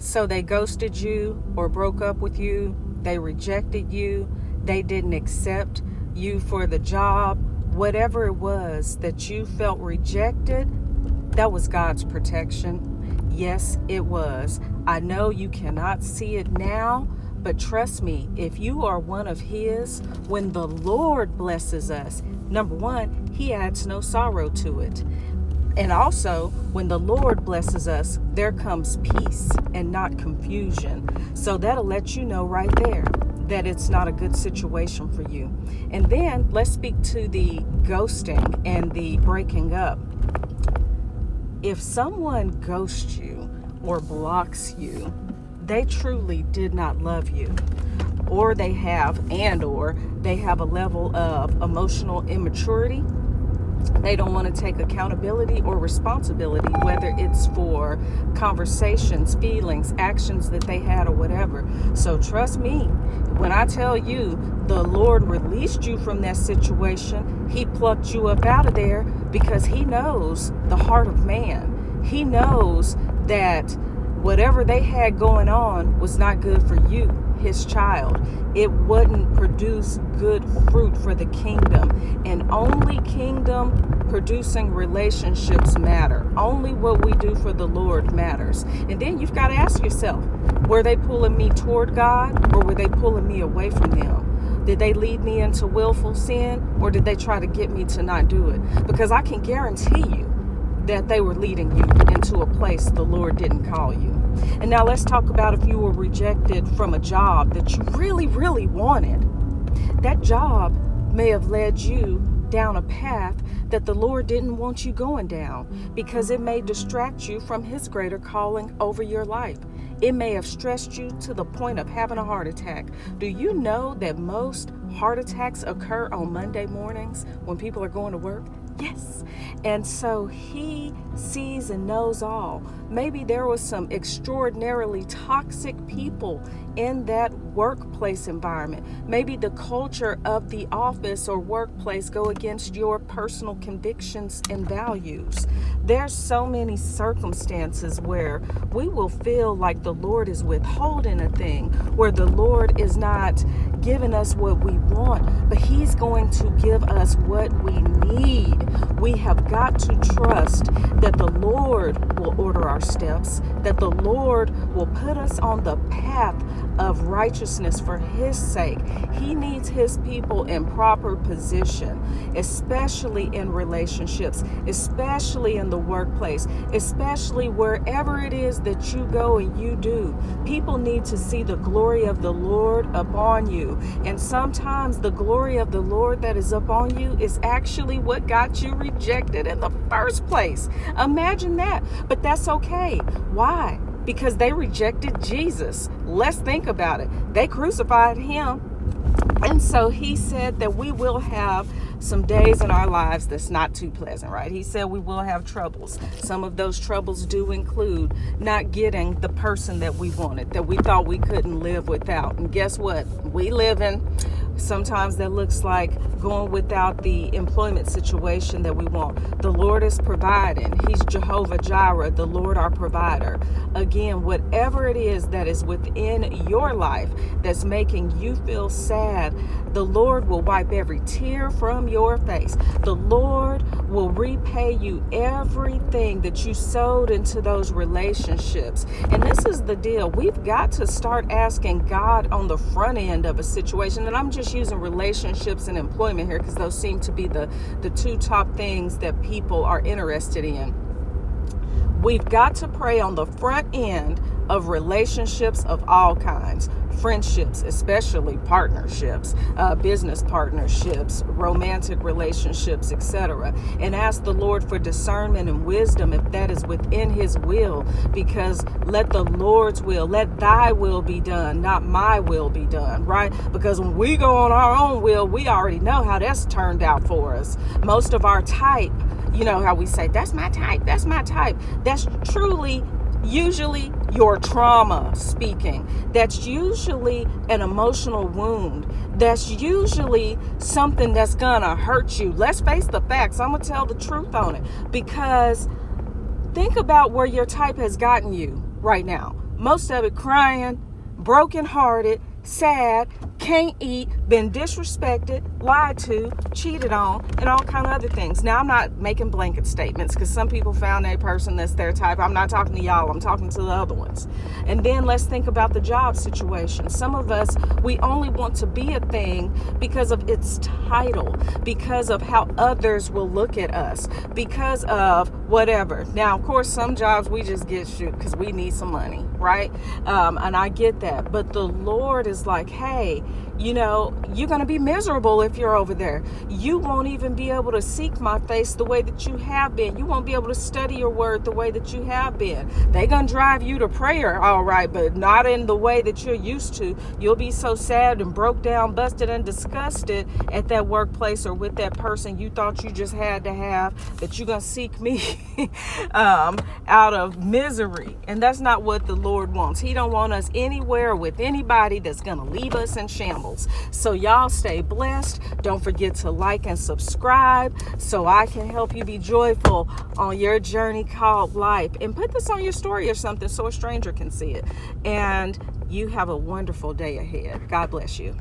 So they ghosted you or broke up with you. They rejected you. They didn't accept you for the job. Whatever it was that you felt rejected, that was God's protection. Yes, it was. I know you cannot see it now, but trust me, if you are one of His, when the Lord blesses us, number one, He adds no sorrow to it. And also, when the Lord blesses us, there comes peace and not confusion. So that'll let you know right there that it's not a good situation for you. And then let's speak to the ghosting and the breaking up. If someone ghosts you or blocks you, they truly did not love you. Or they have a level of emotional immaturity. They don't want to take accountability or responsibility, whether it's for conversations, feelings, actions that they had or whatever. So trust me, when I tell you the Lord released you from that situation, He plucked you up out of there because He knows the heart of man. He knows that whatever they had going on was not good for you, His child. It wouldn't produce good fruit for the kingdom. And only kingdom producing relationships matter. Only what we do for the Lord matters. And then you've got to ask yourself, were they pulling me toward God, or were they pulling me away from them? Did they lead me into willful sin, or did they try to get me to not do it? Because I can guarantee you that they were leading you into a place the Lord didn't call you. And now let's talk about if you were rejected from a job that you really, really wanted. That job may have led you down a path that the Lord didn't want you going down, because it may distract you from His greater calling over your life. It may have stressed you to the point of having a heart attack. Do you know that most heart attacks occur on Monday mornings when people are going to work? Yes. And so He sees and knows all. Maybe there was some extraordinarily toxic people in that workplace environment. Maybe the culture of the office or workplace go against your personal convictions and values. There's so many circumstances where we will feel like the Lord is withholding a thing, where the Lord is not giving us what we want, but He's going to give us what we need. We have got to trust that the Lord will order our steps, that the Lord will put us on the path of righteousness for His sake. He needs His people in proper position, especially in relationships, especially in the workplace, especially wherever it is that you go and you do. People need to see the glory of the Lord upon you. And sometimes the glory of the Lord that is upon you is actually what got you rejected in the first place. Imagine that. But that's okay. Why? Because they rejected Jesus. Let's think about it. They crucified Him. And so He said that we will have some days in our lives that's not too pleasant, right? He said we will have troubles. Some of those troubles do include not getting the person that we wanted, that we thought we couldn't live without. And guess what? We live in. Sometimes that looks like going without the employment situation that we want. The Lord is providing. He's Jehovah Jireh, the Lord our provider. Again, whatever it is that is within your life that's making you feel sad, the Lord will wipe every tear from your face. The Lord will repay you everything that you sowed into those relationships. And this is the deal. We've got to start asking God on the front end of a situation. And I'm just using relationships and employment here because those seem to be the two top things that people are interested in. We've got to pray on the front end of relationships of all kinds, friendships, especially partnerships, business partnerships, romantic relationships, etc. And ask the Lord for discernment and wisdom if that is within His will, because let the Lord's will, let thy will be done, not my will be done, right? Because when we go on our own will, we already know how that's turned out for us. Most of our type, you know how we say, that's my type, that's my type. That's truly usually your trauma speaking. That's usually an emotional wound. That's usually something that's gonna hurt you. Let's face the facts. I'm gonna tell the truth on it, because think about where your type has gotten you right now. most of it crying, brokenhearted, sad, can't eat, been disrespected, lied to, cheated on, and all kind of other things. Now, I'm not making blanket statements because some people found a person that's their type. I'm not talking to y'all. I'm talking to the other ones. And then let's think about the job situation. Some of us, we only want to be a thing because of its title, because of how others will look at us, because of whatever. Now, of course, some jobs we just get shoot because we need some money, right? And I get that. But the Lord is like, hey, you know, you're going to be miserable if you're over there. You won't even be able to seek my face the way that you have been. You won't be able to study your word the way that you have been. They're going to drive you to prayer, all right, but not in the way that you're used to. You'll be so sad and broke down, busted and disgusted at that workplace or with that person you thought you just had to have that you're going to seek me out of misery. And that's not what the Lord wants. He don't want us anywhere with anybody that's going to leave us in shambles. So y'all stay blessed. Don't forget to like and subscribe so I can help you be joyful on your journey called life. And put this on your story or something so a stranger can see it. And you have a wonderful day ahead. God bless you.